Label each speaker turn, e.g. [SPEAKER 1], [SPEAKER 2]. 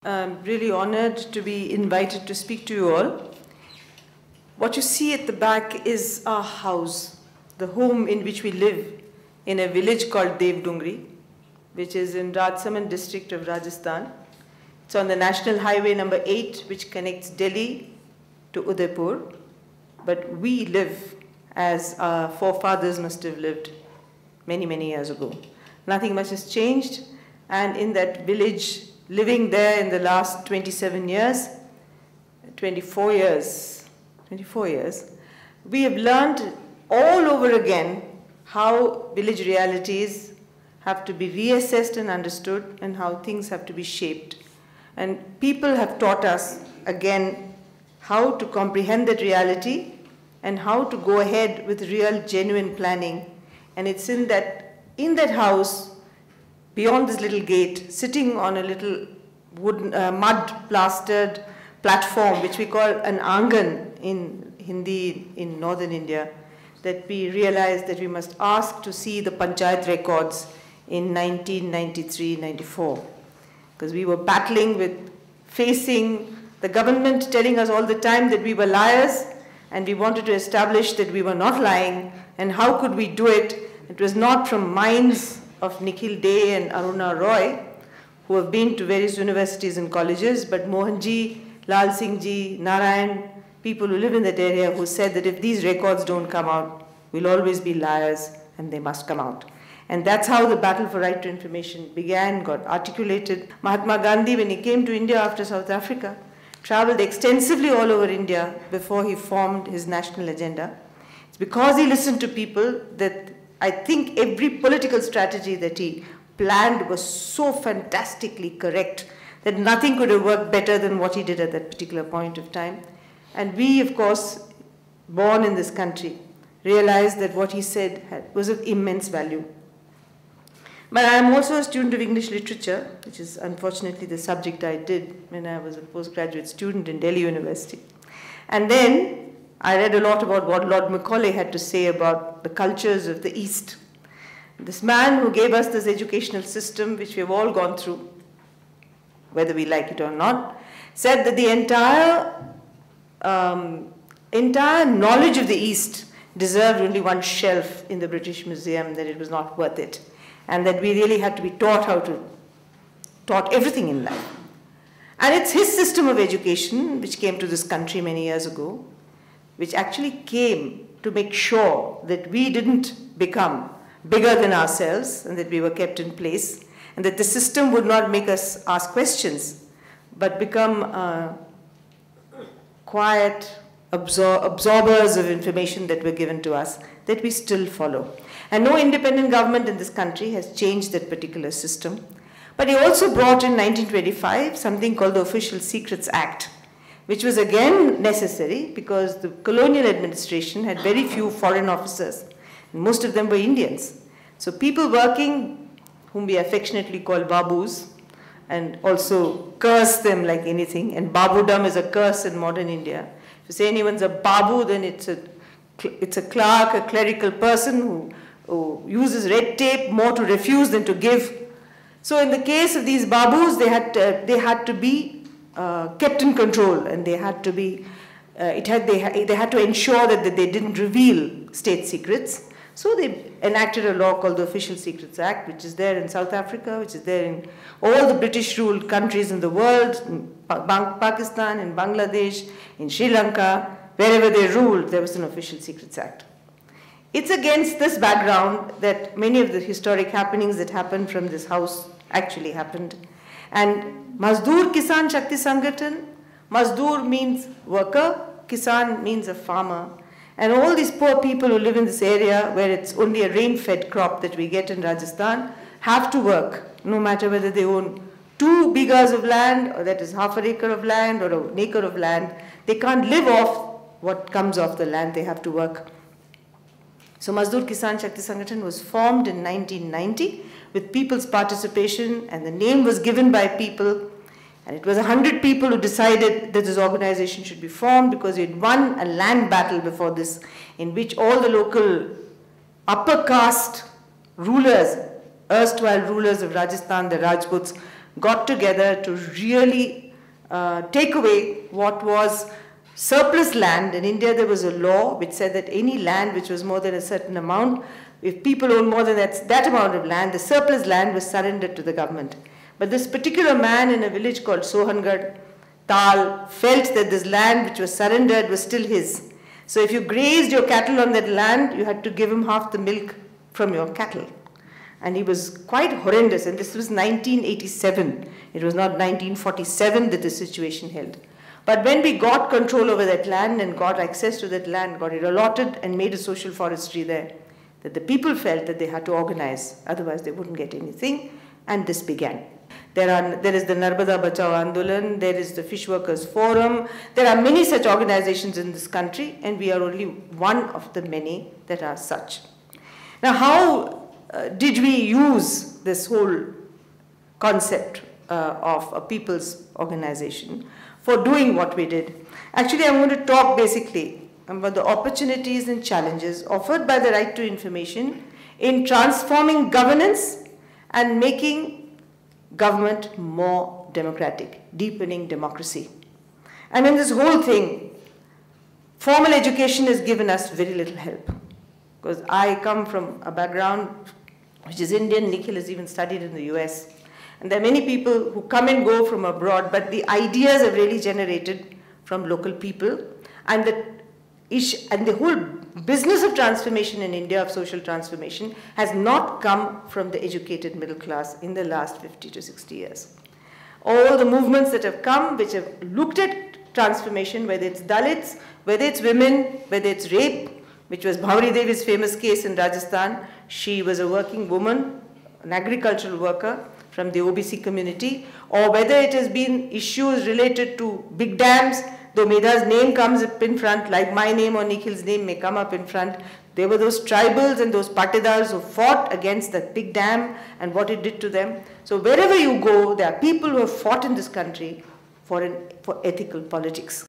[SPEAKER 1] I'm really honored to be invited to speak to you all. What you see at the back is our house, the home in which we live in a village called Devdungri, which is in Rajsamand district of Rajasthan. It's on the National Highway number 8, which connects Delhi to Udaipur. But we live as our forefathers must have lived many, many years ago. Nothing much has changed. And in that village, living there in the last 24 years, we have learned all over again how village realities have to be reassessed and understood and how things have to be shaped. And people have taught us again how to comprehend that reality and how to go ahead with real, genuine planning. And it's in that house, beyond this little gate, sitting on a little wooden, mud-plastered platform, which we call an angan in Hindi in northern India, that we realized that we must ask to see the panchayat records in 1993-94. Because we were battling with facing the government telling us all the time that we were liars, and we wanted to establish that we were not lying, and how could we do it? It was not from minds of Nikhil Dey and Aruna Roy, who have been to various universities and colleges, but Mohanji, Lal Singh Ji, Narayan, people who live in that area who said that if these records don't come out, we'll always be liars and they must come out. And that's how the battle for right to information began, got articulated. Mahatma Gandhi, when he came to India after South Africa, traveled extensively all over India before he formed his national agenda. It's because he listened to people that I think every political strategy that he planned was so fantastically correct that nothing could have worked better than what he did at that particular point of time. And we, of course, born in this country, realized that what he said was of immense value. But I am also a student of English literature, which is unfortunately the subject I did when I was a postgraduate student in Delhi University. And then I read a lot about what Lord Macaulay had to say about the cultures of the East. This man who gave us this educational system, which we have all gone through, whether we like it or not, said that the entire knowledge of the East deserved only one shelf in the British Museum, that it was not worth it, and that we really had to be taught everything in life. And it's his system of education, which came to this country many years ago, which actually came to make sure that we didn't become bigger than ourselves and that we were kept in place, and that the system would not make us ask questions, but become quiet absorbers of information that were given to us, that we still follow. And no independent government in this country has changed that particular system. But he also brought in 1925 something called the Official Secrets Act, which was again necessary because the colonial administration had very few foreign officers. Most of them were Indians. So people working, whom we affectionately call babus, and also curse them like anything, and babudam is a curse in modern India. If you say anyone's a babu, then it's a clerk, a clerical person who uses red tape more to refuse than to give. So in the case of these babus, they had to be kept in control, and they had to be, they had to ensure that they didn't reveal state secrets. So they enacted a law called the Official Secrets Act, which is there in South Africa, which is there in all the British-ruled countries in the world, in Pakistan, in Bangladesh, in Sri Lanka, wherever they ruled, there was an Official Secrets Act. It's against this background that many of the historic happenings that happened from this house actually happened. And Mazdoor Kisan Shakti Sangathan, Mazdoor means worker, Kisan means a farmer. And all these poor people who live in this area where it's only a rain-fed crop that we get in Rajasthan have to work, no matter whether they own 2 bighas of land, or that is half an acre of land, or an acre of land. They can't live off what comes off the land, they have to work. So Mazdoor Kisan Shakti Sangathan was formed in 1990 with people's participation, and the name was given by people. And it was 100 people who decided that this organization should be formed because we had won a land battle before this, in which all the local upper caste rulers, erstwhile rulers of Rajasthan, the Rajputs, got together to really take away what was surplus land. In India, there was a law which said that any land which was more than a certain amount, if people owned more than that amount of land, the surplus land was surrendered to the government. But this particular man in a village called Sohangad, Tal, felt that this land which was surrendered was still his. So if you grazed your cattle on that land, you had to give him half the milk from your cattle. And he was quite horrendous, and this was 1987. It was not 1947 that the situation held. But when we got control over that land and got access to that land, got it allotted and made a social forestry there, that the people felt that they had to organize, otherwise they wouldn't get anything, and this began. There is the Narmada Bachao Andolan, there is the Fish Workers Forum, there are many such organizations in this country, and we are only one of the many that are such. Now, how did we use this whole concept of a people's organization for doing what we did? Actually, I'm going to talk basically about the opportunities and challenges offered by the right to information in transforming governance and making government more democratic, deepening democracy. And in this whole thing, formal education has given us very little help. Because I come from a background which is Indian. Nikhil has even studied in the US. And there are many people who come and go from abroad, but the ideas are really generated from local people. And the whole business of transformation in India, of social transformation, has not come from the educated middle class in the last 50 to 60 years. All the movements that have come, which have looked at transformation, whether it's Dalits, whether it's women, whether it's rape, which was Bhauri Devi's famous case in Rajasthan. She was a working woman, an agricultural worker from the OBC community, or whether it has been issues related to big dams, though Medha's name comes up in front, like my name or Nikhil's name may come up in front. There were those tribals and those patidars who fought against that big dam and what it did to them. So wherever you go, there are people who have fought in this country for ethical politics.